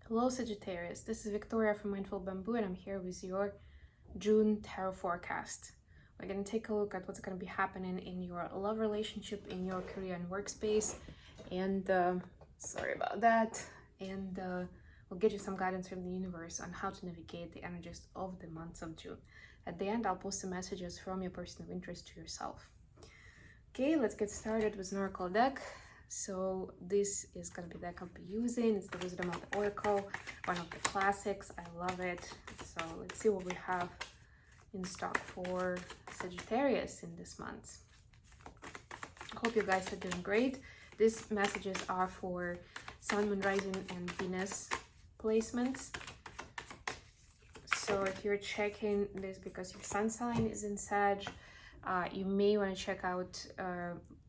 Hello Sagittarius, this is Victoria from Mindful Bamboo and I'm here with your June tarot forecast. We're going to take a look at what's going to be happening in your love relationship, in your career and workspace, and sorry about that, and we'll get you some guidance from the universe on how to navigate the energies of the months of June. At the end, I'll post some messages from your person of interest to yourself. Okay, let's get started with an oracle deck. So this is going to be the deck I'll be using. It's the Wisdom of the Oracle, one of the classics. I love it. So let's see what we have in stock for Sagittarius in this month. Hope you guys are doing great. These messages are for Sun, Moon, Rising, and Venus placements. So if you're checking this because your sun sign is in Sag, you may want to check out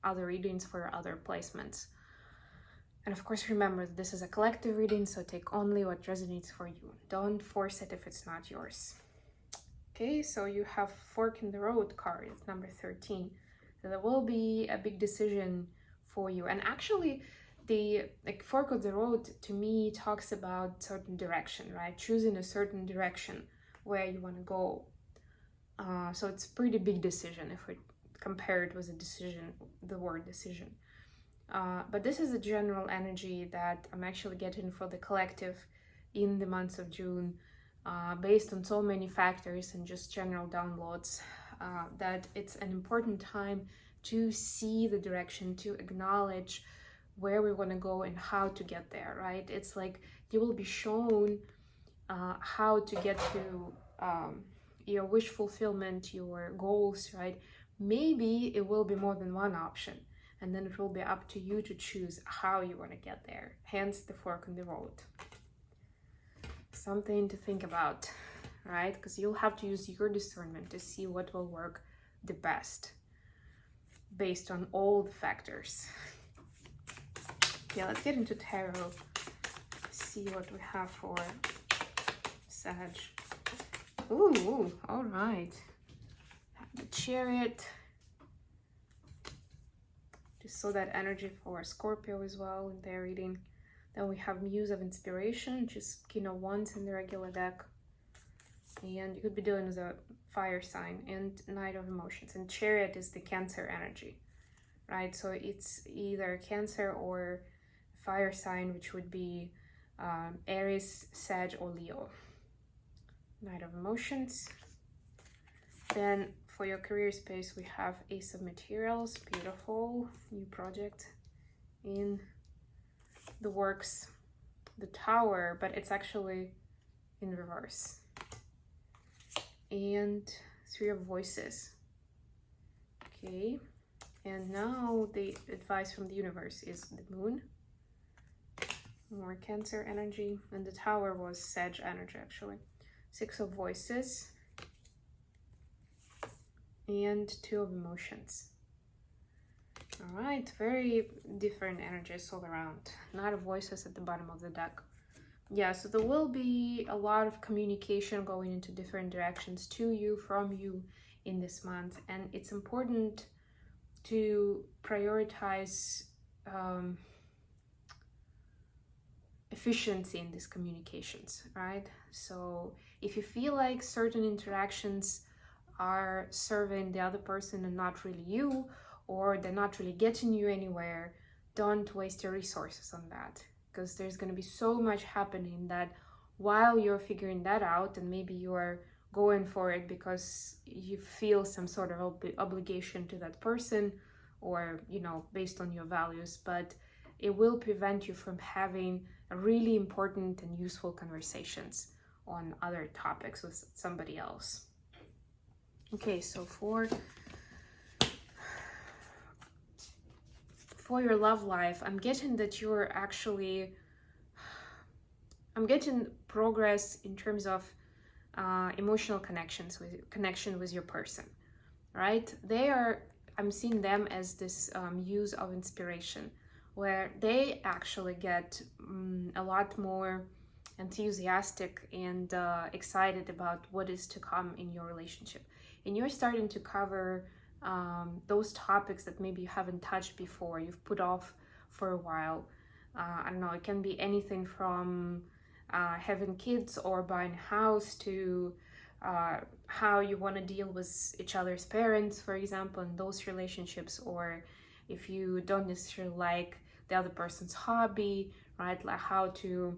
other readings for other placements. And of course, remember, this is a collective reading, so take only what resonates for you. Don't force it if it's not yours. Okay, so you have Fork in the Road card. It's number 13. So there will be a big decision for you. And actually, the Fork of the Road, to me, talks about certain direction, right? Choosing a certain direction where you want to go. So it's a pretty big decision if we compare it with a decision, the word decision. But this is a general energy that I'm actually getting for the collective in the months of June, based on so many factors and just general downloads, that it's an important time to see the direction, to acknowledge where we want to go and how to get there, right? It's like you will be shown how to get to your wish fulfillment, your goals, right? Maybe it will be more than one option, and then it will be up to you to choose how you want to get there. Hence the fork in the road. Something to think about, right? Because you'll have to use your discernment to see what will work the best based on all the factors. Okay, let's get into tarot. See what we have for Sag. Ooh, all right. The Chariot. Just saw that energy for Scorpio as well in their reading. Then we have Muse of Inspiration, which is King of Wands in the regular deck. And you could be dealing with a fire sign, and Knight of Emotions. And Chariot is the Cancer energy, right? So it's either Cancer or fire sign, which would be Aries, Sag, or Leo. Knight of Emotions. Then for your career space, we have Ace of Materials, beautiful new project in the works. The Tower, but it's actually in reverse. And Three of Voices. Okay, and now the advice from the universe is the Moon. More Cancer energy, and the Tower was Sag energy actually. Six of Voices and Two of Emotions. All right, very different energies all around. Knight of Voices at the bottom of the deck. Yeah, so there will be a lot of communication going into different directions to you, from you in this month, and it's important to prioritize efficiency in these communications, right? So if you feel like certain interactions are serving the other person and not really you, or they're not really getting you anywhere, don't waste your resources on that, because there's going to be so much happening that while you're figuring that out, and maybe you're going for it because you feel some sort of obligation to that person, or, you know, based on your values, but it will prevent you from having really important and useful conversations on other topics with somebody else. Okay, so for your love life, I'm getting that you're actually, I'm getting progress in terms of emotional connection with your person, right? They are, I'm seeing them as this muse of inspiration, where they actually get a lot more enthusiastic and excited about what is to come in your relationship. And you're starting to cover those topics that maybe you haven't touched before, you've put off for a while. I don't know, it can be anything from having kids or buying a house, to how you want to deal with each other's parents, for example, in those relationships, or if you don't necessarily like the other person's hobby, right? Like how to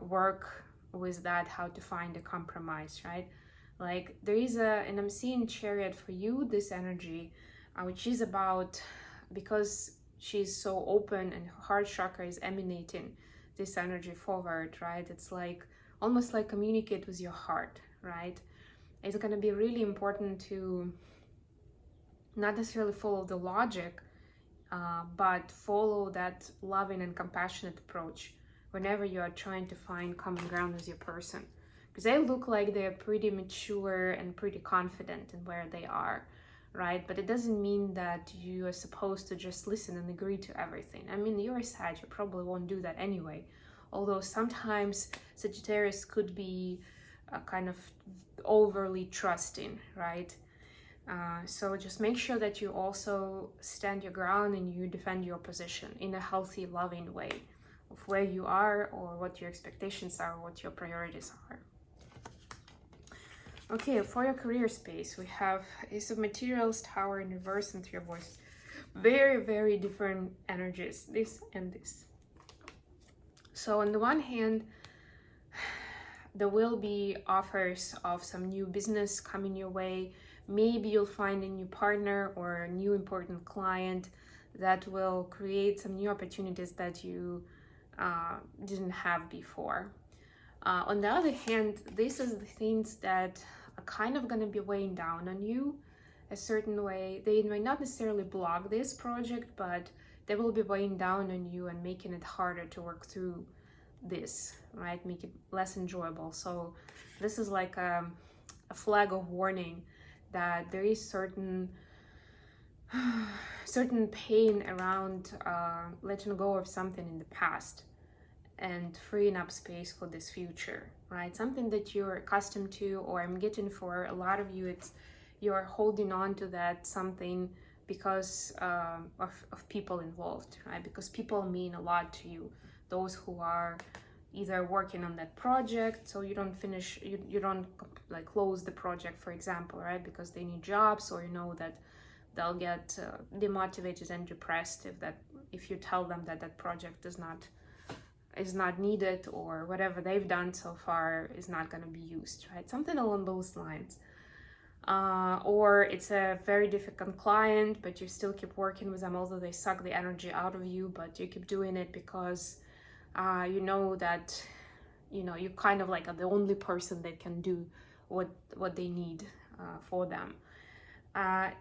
work with that, how to find a compromise, right? Like there is and I'm seeing Chariot for you, this energy, which is about, because she's so open and her heart chakra is emanating this energy forward, right? It's like almost like communicate with your heart, right? It's going to be really important to not necessarily follow the logic, but follow that loving and compassionate approach whenever you are trying to find common ground with your person, because they look like they're pretty mature and pretty confident in where they are, right? But it doesn't mean that you are supposed to just listen and agree to everything. I mean, you're a Sag, you probably won't do that anyway, although sometimes Sagittarius could be kind of overly trusting, right? So just make sure that you also stand your ground and you defend your position in a healthy, loving way of where you are, or what your expectations are, or what your priorities are. Okay, for your career space, we have Ace of Materials, Tower in reverse, and Three of Voices. Very, very different energies, this and this. So on the one hand, there will be offers of some new business coming your way. Maybe you'll find a new partner or a new important client that will create some new opportunities that you didn't have before. On the other hand, this is the things that are kind of going to be weighing down on you a certain way. They might not necessarily block this project, but they will be weighing down on you and making it harder to work through this, right? Make it less enjoyable. So this is like a flag of warning that there is certain pain around letting go of something in the past and freeing up space for this future, right? Something that you're accustomed to, or I'm getting for a lot of you, it's you're holding on to that something because of people involved, right? Because people mean a lot to you. Those who are either working on that project, so you don't finish, you don't like close the project, for example, right? Because they need jobs, or you know that they'll get demotivated and depressed if you tell them that that project is not needed, or whatever they've done so far is not going to be used, right? Something along those lines. Or it's a very difficult client, but you still keep working with them, although they suck the energy out of you, but you keep doing it because you know that you kind of like are the only person that can do what they need for them.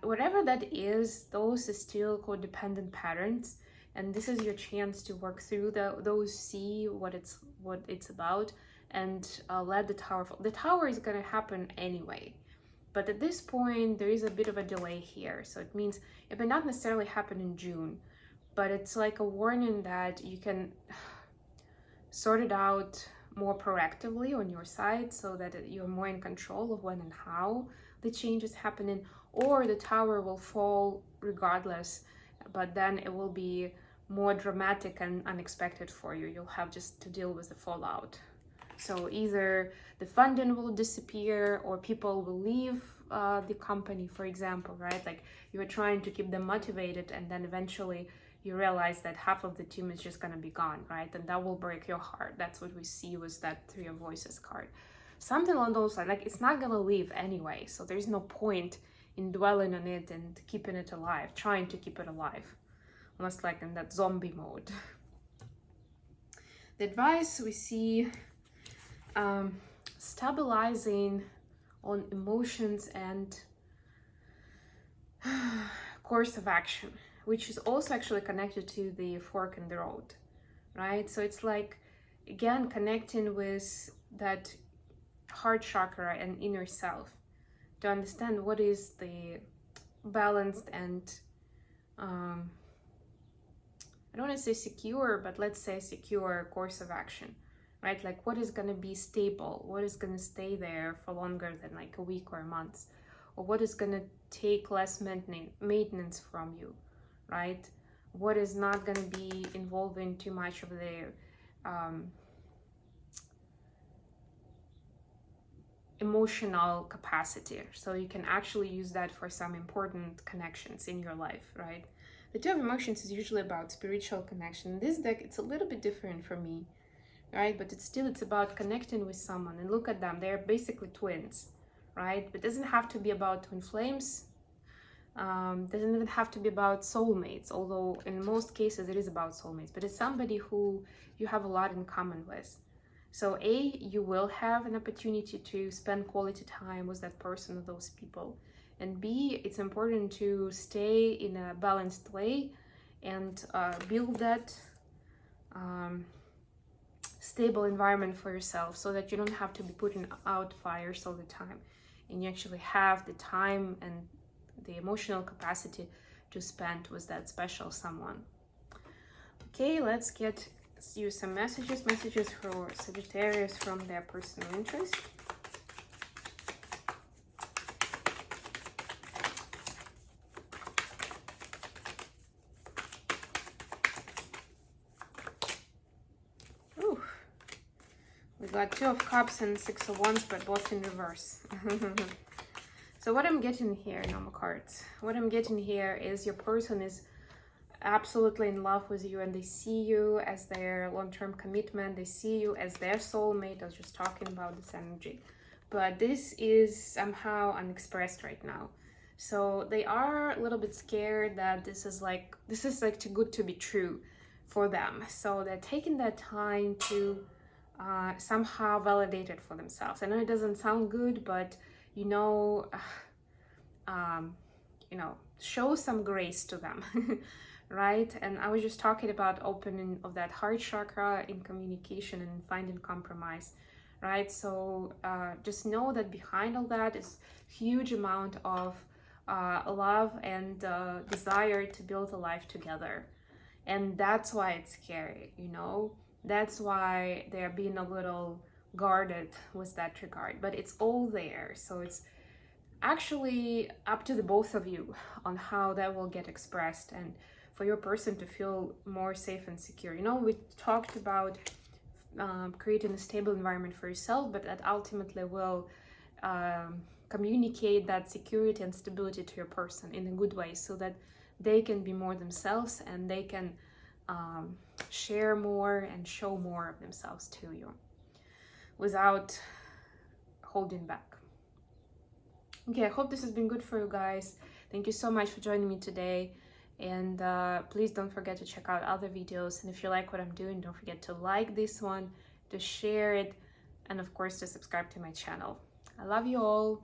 Whatever that is, those are still codependent patterns, and this is your chance to work through those, see what it's about, and let the tower fall. The tower is going to happen anyway, but at this point there is a bit of a delay here, so it means it may not necessarily happen in June, but it's like a warning that you can sort it out more proactively on your side, so that you're more in control of when and how the change is happening. Or the tower will fall regardless, but then it will be more dramatic and unexpected for you. You'll have just to deal with the fallout. So either the funding will disappear, or people will leave the company, for example, right? Like you were trying to keep them motivated, and then eventually you realize that half of the team is just going to be gone, right? And that will break your heart. That's what we see with that Three of Voices card. Something along those lines. Like it's not going to leave anyway, so there's no point in dwelling on it and keeping it alive, trying to keep it alive, almost like in that zombie mode. The advice we see, stabilizing on emotions and course of action, which is also actually connected to the fork in the road, right? So it's like, again, connecting with that heart chakra and inner self to understand what is the balanced and I don't want to say secure, but let's say secure course of action, right? Like what is going to be stable, what is going to stay there for longer than like a week or a month, or what is going to take less maintenance from you, right? What is not going to be involving too much of the emotional capacity. So you can actually use that for some important connections in your life, right? The Two of Emotions is usually about spiritual connection. This deck, it's a little bit different for me, right? But it's about connecting with someone. And look at them, they're basically twins, right? But it doesn't have to be about twin flames. Doesn't even have to be about soulmates, although in most cases it is about soulmates, but it's somebody who you have a lot in common with. So A, you will have an opportunity to spend quality time with that person or those people. And B, it's important to stay in a balanced way and build that stable environment for yourself, so that you don't have to be putting out fires all the time, and you actually have the time and the emotional capacity to spend with that special someone. Okay, let's use some messages for Sagittarius from their personal interest. Ooh, we got Two of Cups and Six of Wands, but both in reverse. So what I'm getting here, normal cards, what I'm getting here is your person is absolutely in love with you, and they see you as their long-term commitment. They see you as their soulmate. I was just talking about this energy, but this is somehow unexpressed right now. So they are a little bit scared that this is like too good to be true for them. So they're taking that time to somehow validate it for themselves. I know it doesn't sound good, but show some grace to them. Right? And I was just talking about opening of that heart chakra in communication and finding compromise, right? So just know that behind all that is huge amount of love and desire to build a life together. And that's why it's scary, that's why they're being a little guarded with that regard, but it's all there. So it's actually up to the both of you on how that will get expressed, and for your person to feel more safe and secure. We talked about creating a stable environment for yourself, but that ultimately will communicate that security and stability to your person in a good way, so that they can be more themselves and they can share more and show more of themselves to you without holding back. Okay, I hope this has been good for you guys. Thank you so much for joining me today. And please don't forget to check out other videos. And if you like what I'm doing, don't forget to like this one, to share it, and of course to subscribe to my channel. I love you all.